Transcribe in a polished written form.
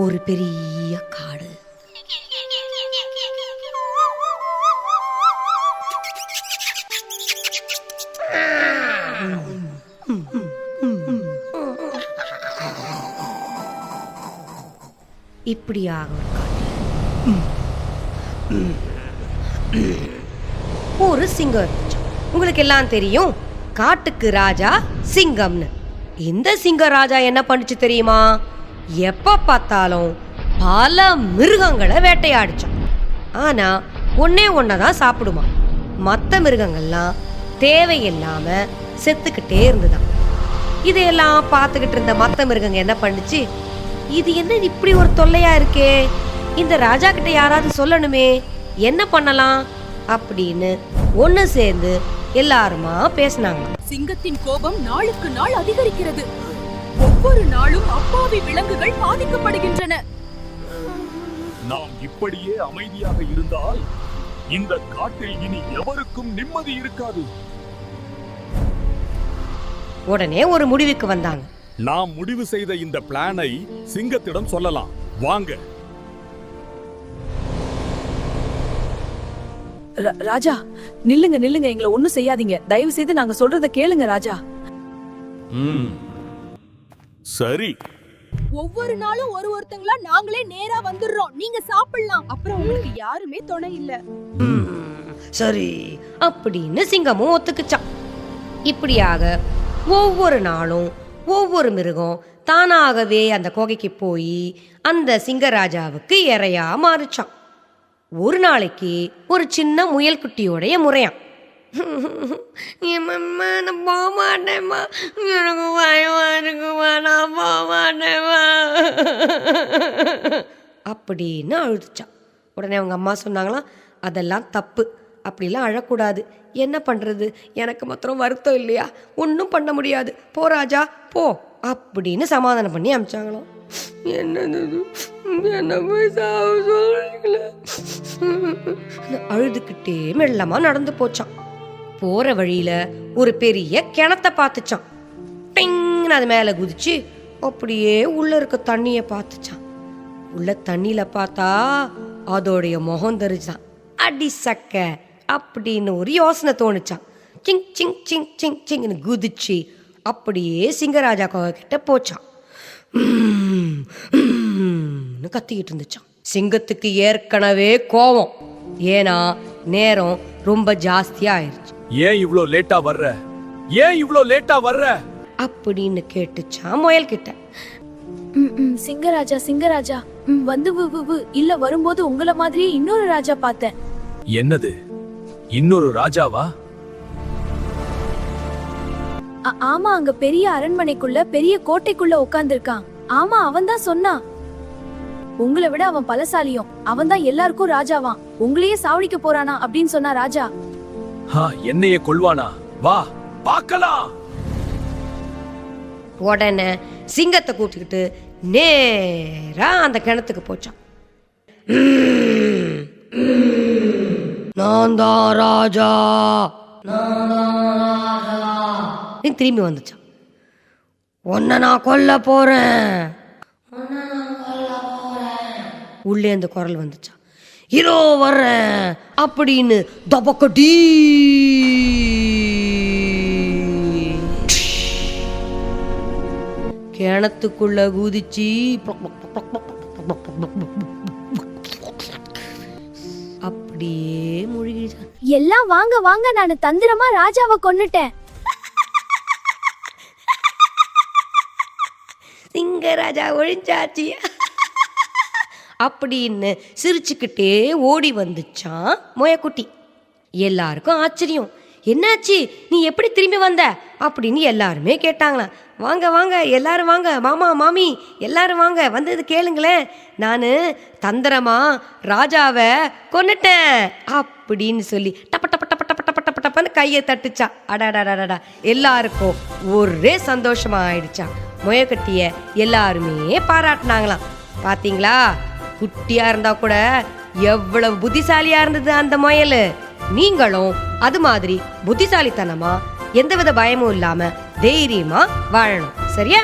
ஒரு பெரிய காடு. இப்படியாக ஒரு சிங்கம் இருந்துச்சு. உங்களுக்கு எல்லாம் தெரியும், காட்டுக்கு ராஜா சிங்கம்னு. இந்த சிங்க ராஜா என்ன பண்ணுச்சு தெரியுமா? எப்ப பார்த்தாலும் பல மிருகங்களை வேட்டையாடிச்சான். ஆனா ஒன்னே ஒன்னதான் சாப்பிடுமா. மற்ற மிருகங்கள்லாம் தேவையில்லாம செத்துக்கிட்டே இருந்துதான். இதையெல்லாம் பார்த்துக்கிட்டு இருந்த மற்ற மிருகங்க என்ன பண்ணுச்சு, இது என்ன இப்படி ஒரு தொல்லையா இருக்கே, இந்த ராஜா கிட்ட யாராவது சொல்லணுமே, என்ன பண்ணலாம் அப்படின்னு ஒன்னு சேர்ந்து எல்லாருமா பேசினாங்க. சிங்கத்தின் கோபம் நாளுக்கு நாள் அதிகரிக்கிறது. ஒவ்வொரு நாளும் அப்பாவி விலங்குகள் பாதிக்கப்படுகின்றன. நாம் இப்படியே அமைதியாக இருந்தால் இந்த காட்டில் இனி எவருக்கும் நிம்மதி இருக்காது. உடனே ஒரு முடிவுக்கு வந்தாங்க. நாம் முடிவு செய்த இந்த பிளானை சிங்கத்திடம் சொல்லலாம், வாங்க. ராஜா, நில்லுங்க நில்லுங்க, எங்களை ஒண்ணும் செய்யாதீங்க, தயவு செய்து நாங்க சொல்றத கேளுங்க ராஜா. சரி, ஒவ்வொரு நாளும் ஒருத்தங்களா நாங்களே நேரா வந்துடுறோம், நீங்க சாப்பிடலாம், அப்புறம் உங்களுக்கு யாருமே துணை இல்ல. சரி அப்படின்னு சிங்கமும் ஒத்துக்குச்சான். இப்படியாக ஒவ்வொரு நாளும் ஒவ்வொரு மிருகம் தானாகவே அந்த குகைக்கு போய் அந்த சிங்கராஜாவுக்கு இரையா மாறிச்சான். ஒரு நாளைக்கு ஒரு சின்ன முயல் குட்டியோடைய முறையான். நான் போக மாட்டேம்மா, எனக்கு பயமா இருக்குமா, நான் போக மாட்டேம்மா அப்படின்னு அழுதுச்சான். உடனே அவங்க அம்மா சொன்னாங்களாம், அதெல்லாம் தப்பு, அப்படிலாம் அழக்கூடாது, என்ன பண்ணுறது, எனக்கு மாத்திரம் வருத்தம் இல்லையா, ஒன்றும் பண்ண முடியாது, போ ராஜா போ அப்படின்னு சமாதானம் பண்ணி அனுப்பிச்சாங்களாம். என்னது என்ன போய் சொல்றீங்களே, அழுதுகிட்டே மெல்லமா நடந்து போச்சான். போற வழியில ஒரு பெரிய கிணத்தை பார்த்துச்சான். டிங்னு அது மேல குதிச்சு அப்படியே உள்ள இருக்க தண்ணிய பார்த்துச்சான். உள்ள தண்ணியில பார்த்தா அதோடைய முகம் தெரிஞ்சான். அடி சக்க அப்படின்னு ஒரு யோசனை தோணுச்சான். சிங் சிங் சிங் சிங் சிங்னு குதிச்சு அப்படியே சிங்கராஜா கிட்ட போச்சான். கத்திக்கிட்டு இருந்துச்சான். சிங்கத்துக்கு ஏற்கனவே கோவம், ஏன்னா நேரம் ரொம்ப ஜாஸ்தியா ஆயிடுச்சு. ஏன் இவ்ளோ லேட்டா வர்ற, ஏன் இவ்ளோ லேட்டா வர்ற அப்படின்னு கேட்டுச்சான் முயல் கிட்ட. சிங்கராஜா சிங்கராஜா, வந்து இல்ல, வரும்போது உங்கள மாதிரியே இன்னொரு ராஜா பார்த்தேன். என்னது, இன்னொரு ராஜாவா? ஆமா, அங்க பெரிய அரண்மனைக்குள்ள பெரிய கோட்டைக்குள்ள உட்கார்ந்திருக்கான். ஆமா, அவன் தான் சொன்னான், உங்களை விட அவன் பலசாலியும், அவன் தான் எல்லாருக்கும் ராஜாவான், உங்களையே சாவடிக்க போறானா அப்படின்னு சொன்னா ராஜா. என்னையே கொல்வானா, வா பார்க்கலாம். உடனே சிங்கத்தை கூட்டிக்கிட்டு நேரா அந்த கிணத்துக்கு போச்சான். நான் தான் ராஜா, திரும்பி வந்துச்சான். உன்னை நான் கொல்ல போறேன். உள்ளே அந்த குரல் வந்துச்சான், இதோ வர்றேன் அப்படின்னு. தபக்கடி கிணத்துக்குள்ள குதிச்சு அப்படியே முழுகிச்சான். எல்லாம் வாங்க வாங்க, நான் தந்திரமா ராஜாவை கொன்னுட்டேன். சிங்கராஜா ஒழிஞ்சாச்சு அப்படின்னு சிரிச்சுக்கிட்டே ஓடி வந்துச்சான் முயக்குட்டி. எல்லாருக்கும் ஆச்சரியம், என்னாச்சு, நீ எப்படி திரும்பி வந்த அப்படின்னு எல்லாருமே கேட்டாங்களாம். வாங்க வாங்க எல்லாரும் வாங்க, மாமா மாமி எல்லாரும் வாங்க, வந்தது கேளுங்களேன், நான் தந்திரமா ராஜாவை கொன்னுட்டேன் அப்படின்னு சொல்லி டப்ப டப்ப டப்ப டப்ப டப்ப டப்ப டப்பன்னு கையை தட்டுச்சா. அடாடாடாடா, எல்லாருக்கும் ஒரே சந்தோஷமா ஆயிடுச்சா. முயக்கட்டிய எல்லாருமே பாராட்டினாங்களாம். பாத்தீங்களா, குட்டியா இருந்தா கூட எவ்வளவு புத்திசாலியா இருந்தது அந்த முயல். நீங்களும் அது மாதிரி புத்திசாலித்தனமா எந்தவித பயமும் இல்லாம தைரியமா வாழணும், சரியா?